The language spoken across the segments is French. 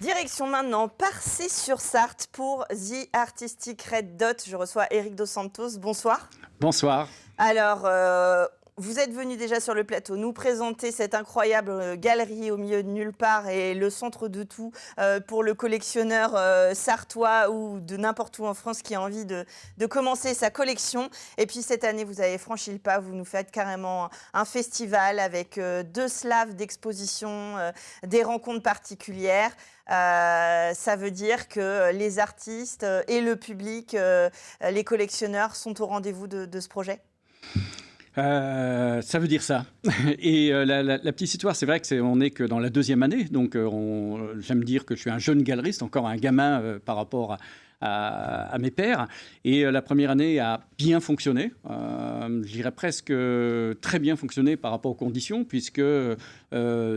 Direction maintenant Parçay-sur-Sarthe pour The Artistic Red Dot. Je reçois Eric Dos Santos. Bonsoir. Bonsoir. Alors, vous êtes venu déjà sur le plateau nous présenter cette incroyable galerie au milieu de nulle part et le centre de tout pour le collectionneur sartois ou de n'importe où en France qui a envie de commencer sa collection. Et puis cette année, vous avez franchi le pas, vous nous faites carrément un festival avec 2 slaves d'exposition, des rencontres particulières. Ça veut dire que les artistes et le public, les collectionneurs sont au rendez-vous de ce projet? Ça veut dire ça. Et la petite histoire, c'est vrai qu'on n'est que dans la 2e année. Donc, j'aime dire que je suis un jeune galeriste, encore un gamin par rapport à mes pairs. Et la première année a bien fonctionné. Je dirais presque très bien fonctionné par rapport aux conditions, puisque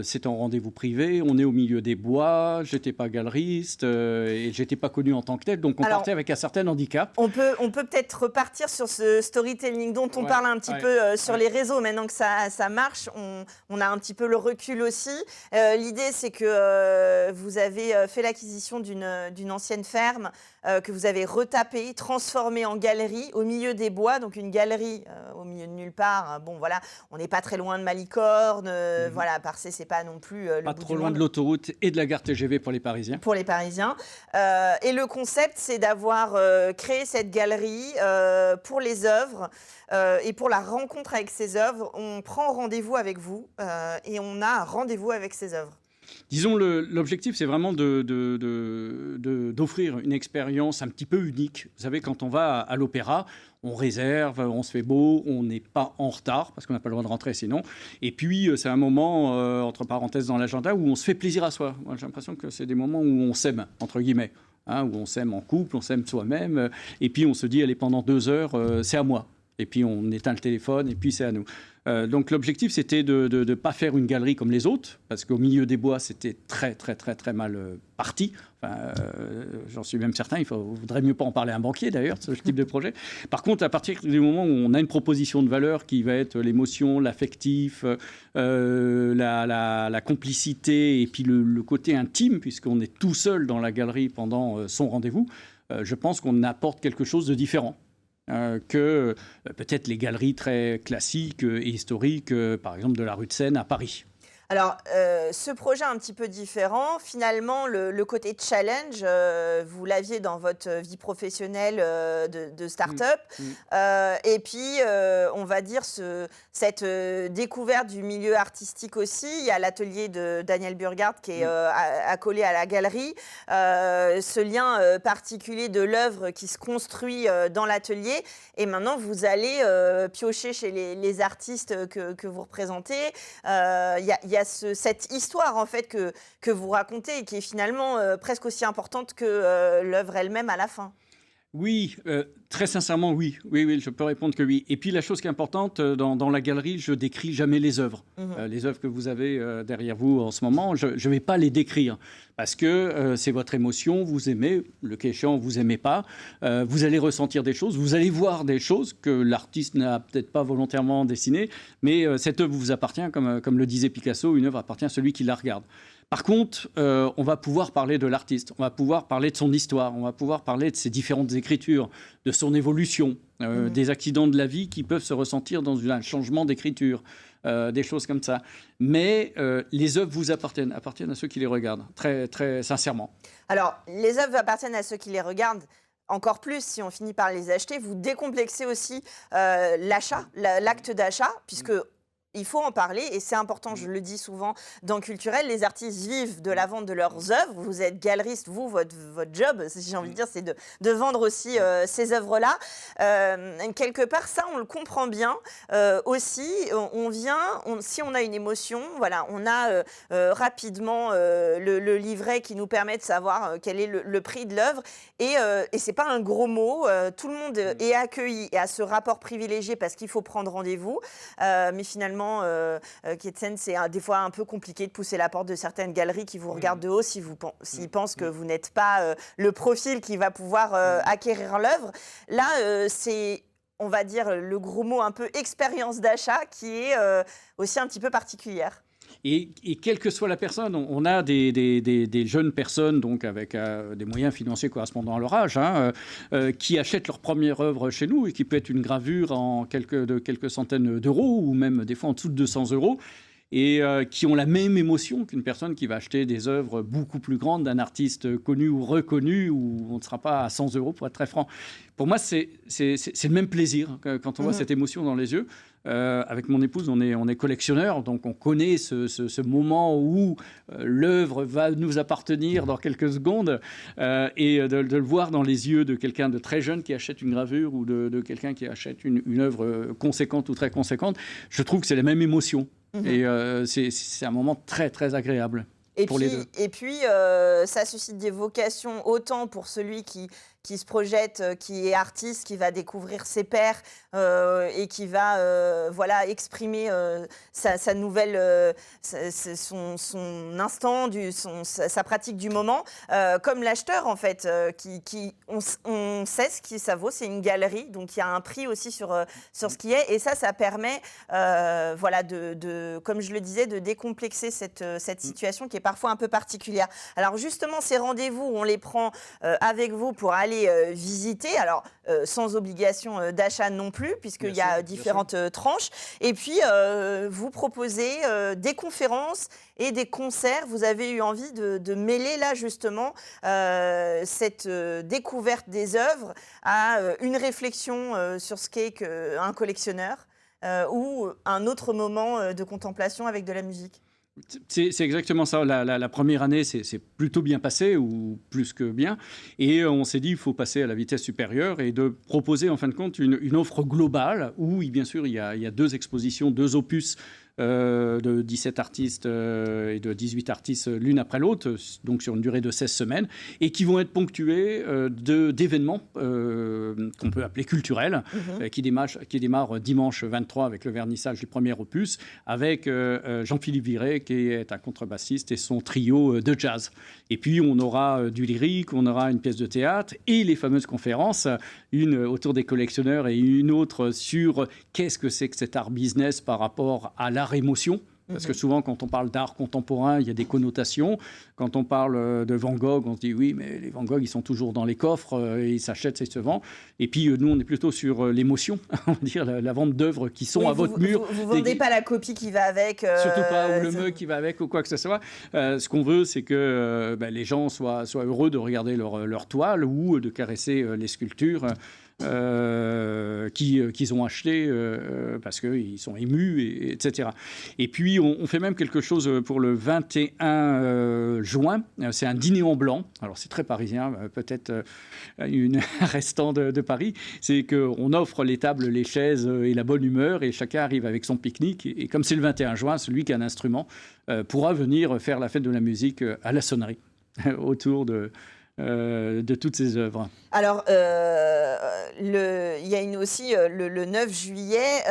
c'est en rendez-vous privé, on est au milieu des bois, j'étais pas galeriste et j'étais pas connu en tant que tel, donc on partait avec un certain handicap. On peut peut-être repartir sur ce storytelling dont on parle un petit peu sur les réseaux. Maintenant que ça marche, on a un petit peu le recul aussi. L'idée, c'est que vous avez fait l'acquisition d'une ancienne ferme que vous avez retapée, transformée en galerie au milieu des bois, donc une galerie au milieu de nulle part. Bon, voilà, on n'est pas très loin de Malicorne, voilà, Parçay, c'est pas non plus le pas bout trop du loin monde. de l'autoroute et de la gare TGV pour les Parisiens. Pour les Parisiens. Et le concept, c'est d'avoir créé cette galerie pour les œuvres et pour la rencontre avec ces œuvres. On prend rendez-vous avec vous et on a un rendez-vous avec ces œuvres. Disons, l'objectif, c'est vraiment d'offrir une expérience un petit peu unique. Vous savez, quand on va à l'opéra, on réserve, on se fait beau, on n'est pas en retard, parce qu'on n'a pas le droit de rentrer sinon. Et puis, c'est un moment, entre parenthèses, dans l'agenda, où on se fait plaisir à soi. Moi, j'ai l'impression que c'est des moments où on s'aime, entre guillemets. Hein, où on s'aime en couple, on s'aime soi-même. Et puis, on se dit, allez, pendant 2 heures, c'est à moi. Et puis, on éteint le téléphone, et puis c'est à nous. Donc l'objectif, c'était de ne pas faire une galerie comme les autres, parce qu'au milieu des bois, c'était très mal parti. Enfin, j'en suis même certain, vaudrait mieux pas en parler à un banquier d'ailleurs, ce type de projet. Par contre, à partir du moment où on a une proposition de valeur qui va être l'émotion, l'affectif, la complicité, et puis le côté intime, puisqu'on est tout seul dans la galerie pendant son rendez-vous, je pense qu'on apporte quelque chose de différent. Que peut-être les galeries très classiques et historiques, par exemple de la rue de Seine à Paris. Alors, ce projet un petit peu différent, finalement, le côté challenge, vous l'aviez dans votre vie professionnelle de start-up. Et puis, on va dire, cette découverte du milieu artistique aussi. Il y a l'atelier de Daniel Burgard qui est accolé à la galerie. Ce lien particulier de l'œuvre qui se construit dans l'atelier. Et maintenant, vous allez piocher chez les artistes que vous représentez. Il y a cette histoire en fait que vous racontez et qui est finalement presque aussi importante que l'œuvre elle-même à la fin. Oui, très sincèrement, oui, je peux répondre que oui. Et puis la chose qui est importante, dans la galerie, je décris jamais les œuvres. Les œuvres que vous avez derrière vous en ce moment, je ne vais pas les décrire, parce que c'est votre émotion, vous aimez, le cas échéant, vous n'aimez pas, vous allez ressentir des choses, vous allez voir des choses que l'artiste n'a peut-être pas volontairement dessinées, mais cette œuvre vous appartient, comme le disait Picasso, une œuvre appartient à celui qui la regarde. Par contre, on va pouvoir parler de l'artiste, on va pouvoir parler de son histoire, on va pouvoir parler de ses différentes écritures, de son évolution, des accidents de la vie qui peuvent se ressentir dans un changement d'écriture, des choses comme ça. Mais les œuvres vous appartiennent à ceux qui les regardent, très sincèrement. Alors, les œuvres appartiennent à ceux qui les regardent. Encore plus, si on finit par les acheter, vous décomplexez aussi l'achat, l'acte d'achat, puisque il faut en parler et c'est important, je le dis souvent dans Culturel, les artistes vivent de la vente de leurs œuvres. Vous êtes galeriste, vous, votre job, si j'ai envie de dire, c'est de vendre aussi ces œuvres-là. Quelque part, ça, on le comprend bien aussi. On vient, si on a une émotion, voilà, on a rapidement le livret qui nous permet de savoir quel est le prix de l'œuvre. Et c'est pas un gros mot. Tout le monde est accueilli et a ce rapport privilégié parce qu'il faut prendre rendez-vous. Mais finalement, Ketsen, c'est des fois un peu compliqué de pousser la porte de certaines galeries qui vous regardent de haut s'ils pensent que vous n'êtes pas le profil qui va pouvoir acquérir l'œuvre. Là, c'est, on va dire, le gros mot un peu expérience d'achat qui est aussi un petit peu particulière. Et quelle que soit la personne, on a des jeunes personnes donc avec des moyens financiers correspondant à leur âge, qui achètent leur première œuvre chez nous et qui peut être une gravure de quelques centaines d'euros ou même des fois en dessous de 200 euros. Et qui ont la même émotion qu'une personne qui va acheter des œuvres beaucoup plus grandes d'un artiste connu ou reconnu, où on ne sera pas à 100 euros, pour être très franc. Pour moi, c'est le même plaisir quand on voit cette émotion dans les yeux. Avec mon épouse, on est collectionneurs, donc on connaît ce moment où l'œuvre va nous appartenir dans quelques secondes, et de le voir dans les yeux de quelqu'un de très jeune qui achète une gravure ou de quelqu'un qui achète une œuvre conséquente ou très conséquente, je trouve que c'est la même émotion. Et c'est un moment très, très agréable pour les deux. Et puis, ça suscite des vocations autant pour celui qui se projette, qui est artiste, qui va découvrir ses pairs et qui va voilà, exprimer sa nouvelle, son instant, sa pratique du moment, comme l'acheteur en fait, on sait ce que ça vaut, c'est une galerie, donc il y a un prix aussi sur ce qui est, et ça permet voilà, comme je le disais, de décomplexer cette situation qui est parfois un peu particulière. Alors justement, ces rendez-vous, on les prend avec vous pour aller visiter, alors sans obligation d'achat non plus, puisqu'il y a différentes tranches. Et puis, vous proposez des conférences et des concerts. Vous avez eu envie de mêler là justement cette découverte des œuvres à une réflexion sur ce qu'est un collectionneur ou un autre moment de contemplation avec de la musique. C'est exactement ça. La première année, c'est plutôt bien passé, ou plus que bien. Et on s'est dit, il faut passer à la vitesse supérieure et de proposer, en fin de compte, une offre globale où, bien sûr, il y a 2 expositions, 2 opus de 17 artistes et de 18 artistes l'une après l'autre, donc sur une durée de 16 semaines, et qui vont être ponctués d'événements qu'on peut appeler culturels, qui démarrent dimanche 23 avec le vernissage du premier opus, avec Jean-Philippe Viré, qui est un contrebassiste, et son trio de jazz. Et puis on aura du lyrique, on aura une pièce de théâtre, et les fameuses conférences, une autour des collectionneurs et une autre sur qu'est-ce que c'est que cet art business par rapport à l'art-émotion. Parce que souvent, quand on parle d'art contemporain, il y a des connotations. Quand on parle de Van Gogh, on se dit oui, mais les Van Gogh, ils sont toujours dans les coffres, ils s'achètent, ils se vendent. Et puis, nous, on est plutôt sur l'émotion, on va dire la vente d'œuvres qui sont à votre mur. Vous ne vendez pas la copie qui va avec. Surtout pas, ou le mug qui va avec, ou quoi que ce soit. Ce qu'on veut, c'est que les gens soient heureux de regarder leur toile ou de caresser les sculptures qu'ils ont achetées parce qu'ils sont émus, etc. Et puis, on fait même quelque chose pour le 21 juin. C'est un dîner en blanc. Alors, c'est très parisien, peut-être un restant de Paris. C'est qu'on offre les tables, les chaises et la bonne humeur, et chacun arrive avec son pique-nique. Et comme c'est le 21 juin, celui qui a un instrument pourra venir faire la fête de la musique à la sonnerie autour de toutes ces œuvres. Alors, il y a aussi le 9 juillet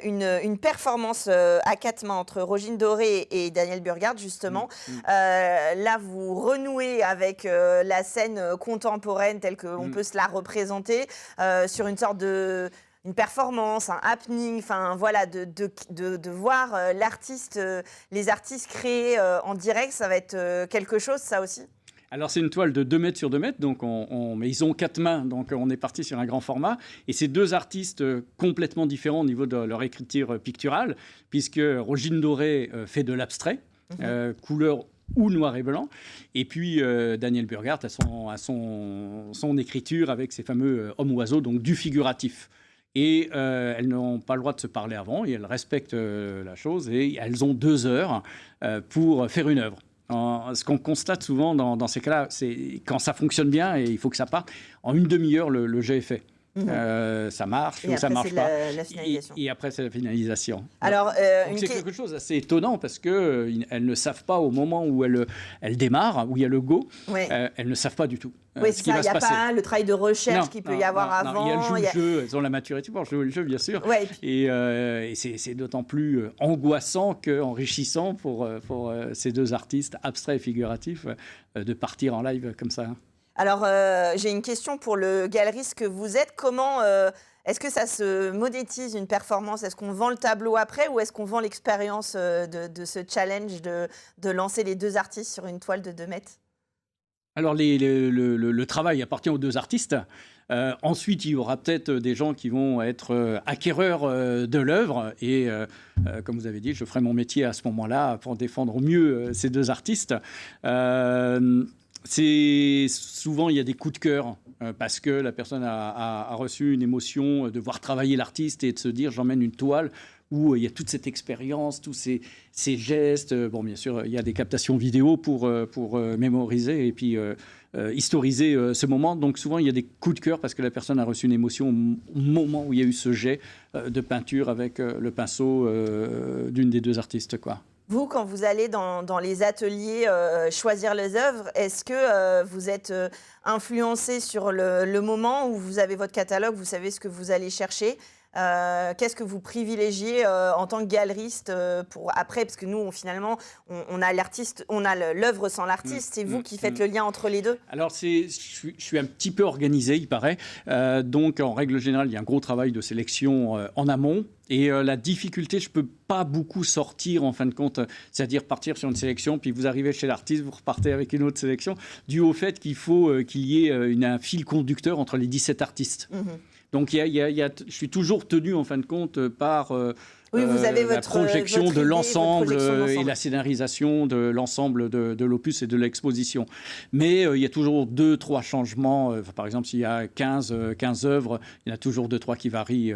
une performance à 4 mains entre Rogine Doré et Daniel Burgard, justement. Là, vous renouez avec la scène contemporaine telle qu'on peut se la représenter sur une sorte de... une performance, un happening, enfin voilà, de voir les artistes créer en direct, ça va être quelque chose, ça aussi. Alors, c'est une toile de 2 mètres sur 2 mètres, donc mais ils ont 4 mains, donc on est parti sur un grand format. Et c'est 2 artistes complètement différents au niveau de leur écriture picturale, puisque Rogine Doré fait de l'abstrait, couleur ou noir et blanc. Et puis, Daniel Burgard a son écriture avec ses fameux hommes-oiseaux, donc du figuratif. Et elles n'ont pas le droit de se parler avant, et elles respectent la chose, et elles ont 2 heures pour faire une œuvre. Ce qu'on constate souvent dans ces cas-là, c'est quand ça fonctionne bien et il faut que ça parte, en une demi-heure, le jet est fait. Ça marche ou ça marche pas. La finalisation. Et après, c'est la finalisation. Alors, donc c'est quelque chose d'assez étonnant parce qu'elles ne savent pas au moment où elles démarrent, où il y a le go, elles ne savent pas du tout. Oui, c'est ça, il n'y a pas le travail de recherche qu'il peut y avoir avant. Il y a le jeu, elles ont la maturité pour jouer le jeu, bien sûr. Ouais, et c'est d'autant plus angoissant qu'enrichissant pour ces 2 artistes, abstraits et figuratifs, de partir en live comme ça. Alors, j'ai une question pour le galeriste que vous êtes. Comment Est-ce que ça se monétise une performance? Est-ce qu'on vend le tableau après ou est-ce qu'on vend l'expérience de ce challenge de lancer les 2 artistes sur une toile de 2 mètres? Alors, le travail appartient aux 2 artistes. Ensuite, il y aura peut-être des gens qui vont être acquéreurs de l'œuvre. Et comme vous avez dit, je ferai mon métier à ce moment-là pour défendre au mieux ces 2 artistes. Souvent, il y a des coups de cœur parce que la personne a reçu une émotion de voir travailler l'artiste et de se dire j'emmène une toile où il y a toute cette expérience, tous ces gestes. Bon, bien sûr, il y a des captations vidéo pour mémoriser et puis historiser ce moment. Donc souvent, il y a des coups de cœur parce que la personne a reçu une émotion au moment où il y a eu ce jet de peinture avec le pinceau d'une des 2 artistes, quoi. Vous, quand vous allez dans les ateliers choisir les œuvres, est-ce que vous êtes influencé sur le moment où vous avez votre catalogue, vous savez ce que vous allez chercher? Qu'est-ce que vous privilégiez en tant que galeriste pour après? Parce que nous, finalement, on a l'artiste, on a l'œuvre sans l'artiste. C'est vous qui faites le lien entre les 2? Alors, je suis un petit peu organisé, il paraît. Donc, en règle générale, il y a un gros travail de sélection en amont. Et la difficulté, je ne peux pas beaucoup sortir, en fin de compte, c'est-à-dire partir sur une sélection, puis vous arrivez chez l'artiste, vous repartez avec une autre sélection, dû au fait qu'il faut qu'il y ait un fil conducteur entre les 17 artistes. Donc, je suis toujours tenu, en fin de compte, par oui, vous avez la projection votre de idée, l'ensemble votre projection et la scénarisation de l'ensemble de l'opus et de l'exposition. Mais il y a toujours 2-3 changements. Par exemple, s'il y a 15 œuvres, il y en a toujours 2-3 qui varient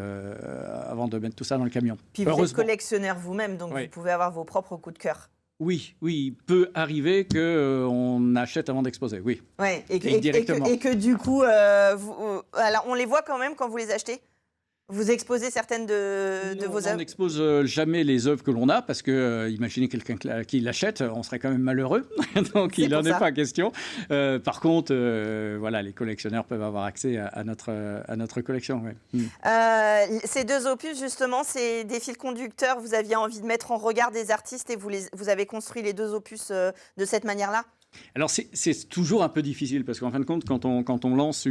avant de mettre tout ça dans le camion. Puis vous êtes collectionneur vous-même, donc vous pouvez avoir vos propres coups de cœur. Oui, il peut arriver qu'on achète avant d'exposer, oui. Ouais, et directement. Que du coup, alors on les voit quand même quand vous les achetez? Vous exposez certaines de vos œuvres? On n'expose jamais les œuvres que l'on a parce que, imaginez quelqu'un qui l'achète, on serait quand même malheureux. Donc, il n'en est pas question. Par contre, voilà, les collectionneurs peuvent avoir accès à notre collection. Ouais. Ces 2 opus, justement, c'est des fils conducteurs. Vous aviez envie de mettre en regard des artistes et vous avez construit les 2 opus de cette manière-là? Alors, c'est toujours un peu difficile parce qu'en fin de compte, quand on lance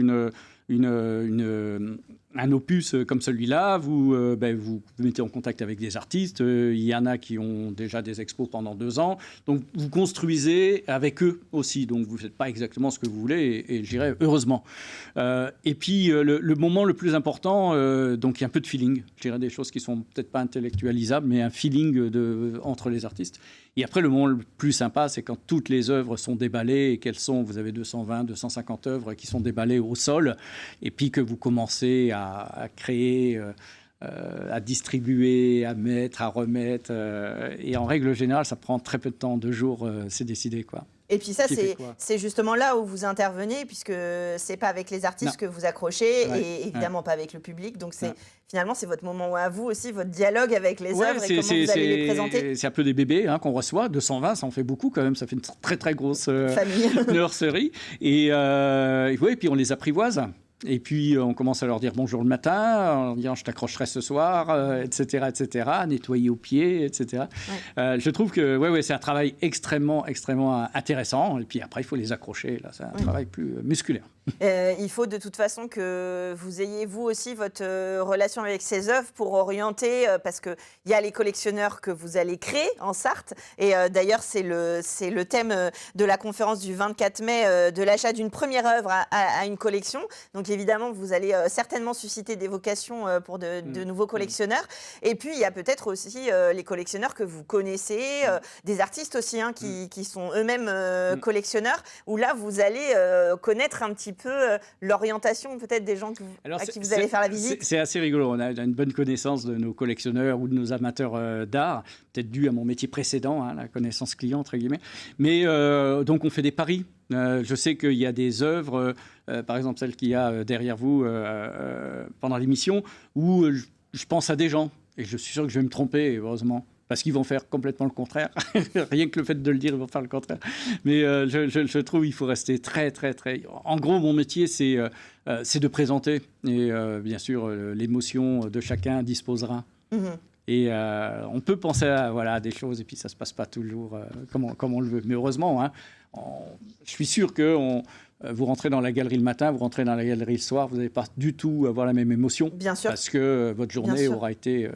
un opus comme celui-là, vous mettez en contact avec des artistes. Il y en a qui ont déjà des expos pendant 2 ans. Donc, vous construisez avec eux aussi. Donc, vous ne faites pas exactement ce que vous voulez et je dirais heureusement. Et puis, le moment le plus important, donc il y a un peu de feeling. Je dirais des choses qui ne sont peut-être pas intellectualisables, mais un feeling entre les artistes. Et après, le moment le plus sympa, c'est quand toutes les œuvres sont déballées et qu'elles sont, vous avez 220, 250 œuvres qui sont déballées au sol, et puis que vous commencez à créer, à distribuer, à mettre, à remettre. Et en règle générale, ça prend très peu de temps, 2 jours, c'est décidé, quoi. Et puis ça, c'est justement là où vous intervenez, puisque c'est pas avec les artistes que vous accrochez, et évidemment pas avec le public. Donc finalement, c'est votre moment à vous aussi, votre dialogue avec les œuvres et comment vous allez les présenter. C'est un peu des bébés qu'on reçoit, 220, ça en fait beaucoup quand même, ça fait une très très grosse nurserie. Et puis on les apprivoise. Et puis, on commence à leur dire bonjour le matin, en disant je t'accrocherai ce soir, etc., nettoyer aux pieds, etc. Ouais. Je trouve que c'est un travail extrêmement, extrêmement intéressant. Et puis après, il faut les accrocher. Là, c'est un travail plus musculaire. Il faut de toute façon que vous ayez, vous aussi, votre relation avec ces œuvres pour orienter, parce qu'il y a les collectionneurs que vous allez créer en Sarthe. Et d'ailleurs, c'est le thème de la conférence du 24 mai, de l'achat d'une première œuvre à une collection. Donc évidemment, vous allez certainement susciter des vocations pour de nouveaux collectionneurs. Et puis, il y a peut-être aussi les collectionneurs que vous connaissez, des artistes aussi qui sont eux-mêmes collectionneurs, où là, vous allez connaître un petit peu l'orientation peut-être des gens à qui vous allez faire la visite. C'est assez rigolo. On a une bonne connaissance de nos collectionneurs ou de nos amateurs d'art, peut-être dû à mon métier précédent, la connaissance client, entre guillemets. Mais donc, on fait des paris. Je sais qu'il y a des œuvres, par exemple celle qu'il y a derrière vous pendant l'émission, où je pense à des gens. Et je suis sûr que je vais me tromper, heureusement. Parce qu'ils vont faire complètement le contraire. Rien que le fait de le dire, ils vont faire le contraire. Mais je trouve qu'il faut rester très, très, très... En gros, mon métier, c'est de présenter. Et bien sûr, l'émotion de chacun disposera. Et on peut penser à voilà, des choses, et puis ça ne se passe pas toujours comme on le veut. Mais heureusement, hein, je suis sûr que vous rentrez dans la galerie le matin, vous rentrez dans la galerie le soir, vous n'allez pas du tout avoir la même émotion. Bien sûr. Parce que votre journée aura été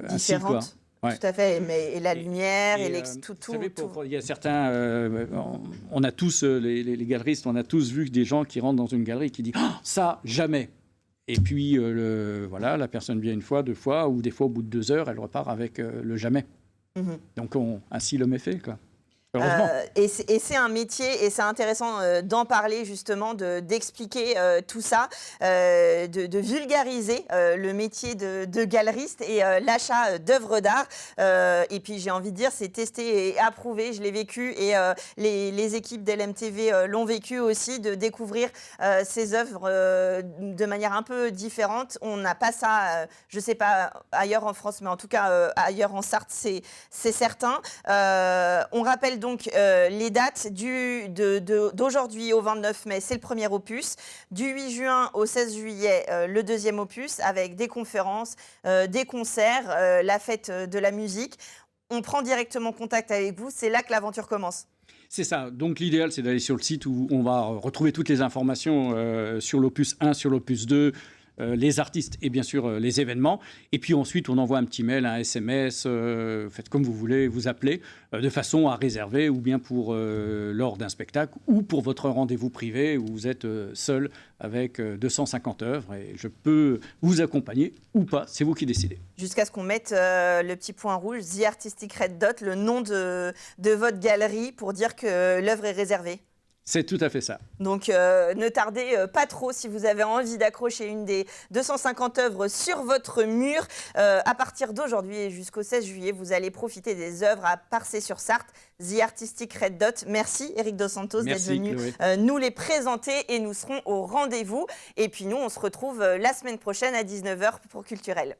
différente. Ainsi, quoi. Ouais. Tout à fait. Et la lumière, tout. Vous savez, il y a certains, on a tous, les galeristes, on a tous vu des gens qui rentrent dans une galerie qui disent oh, ça, jamais. Et puis, voilà, la personne vient une fois, 2 fois, ou des fois, au bout de 2 heures, elle repart avec le jamais. Donc, ainsi, l'homme est fait, quoi. Et c'est un métier, et c'est intéressant d'en parler justement, d'expliquer tout ça, de vulgariser le métier de galeriste et l'achat d'œuvres d'art. Et puis j'ai envie de dire, c'est testé et approuvé, je l'ai vécu, et les équipes d'LMTV l'ont vécu aussi, de découvrir ces œuvres de manière un peu différente. On n'a pas ça, je ne sais pas ailleurs en France, mais en tout cas ailleurs en Sarthe, c'est certain. On rappelle donc les dates d'aujourd'hui au 29 mai, c'est le premier opus. Du 8 juin au 16 juillet, le deuxième opus, avec des conférences, des concerts, la fête de la musique. On prend directement contact avec vous, c'est là que l'aventure commence. C'est ça. Donc l'idéal, c'est d'aller sur le site où on va retrouver toutes les informations sur l'opus 1, sur l'opus 2, les artistes et bien sûr les événements. Et puis ensuite, on envoie un petit mail, un SMS, faites comme vous voulez, vous appelez, de façon à réserver, ou bien pour lors d'un spectacle, ou pour votre rendez-vous privé, où vous êtes seul avec 250 œuvres. Et je peux vous accompagner ou pas, c'est vous qui décidez. Jusqu'à ce qu'on mette le petit point rouge, The Artistic Red Dot, le nom de votre galerie, pour dire que l'œuvre est réservée. C'est tout à fait ça. Donc ne tardez pas trop si vous avez envie d'accrocher une des 250 œuvres sur votre mur. À partir d'aujourd'hui et jusqu'au 16 juillet, vous allez profiter des œuvres à Parçay-sur-Sarthe, The Artistic Red Dot. Merci Éric Dos Santos d'être venu nous les présenter, et nous serons au rendez-vous. Et puis nous, on se retrouve la semaine prochaine à 19h pour Culturel.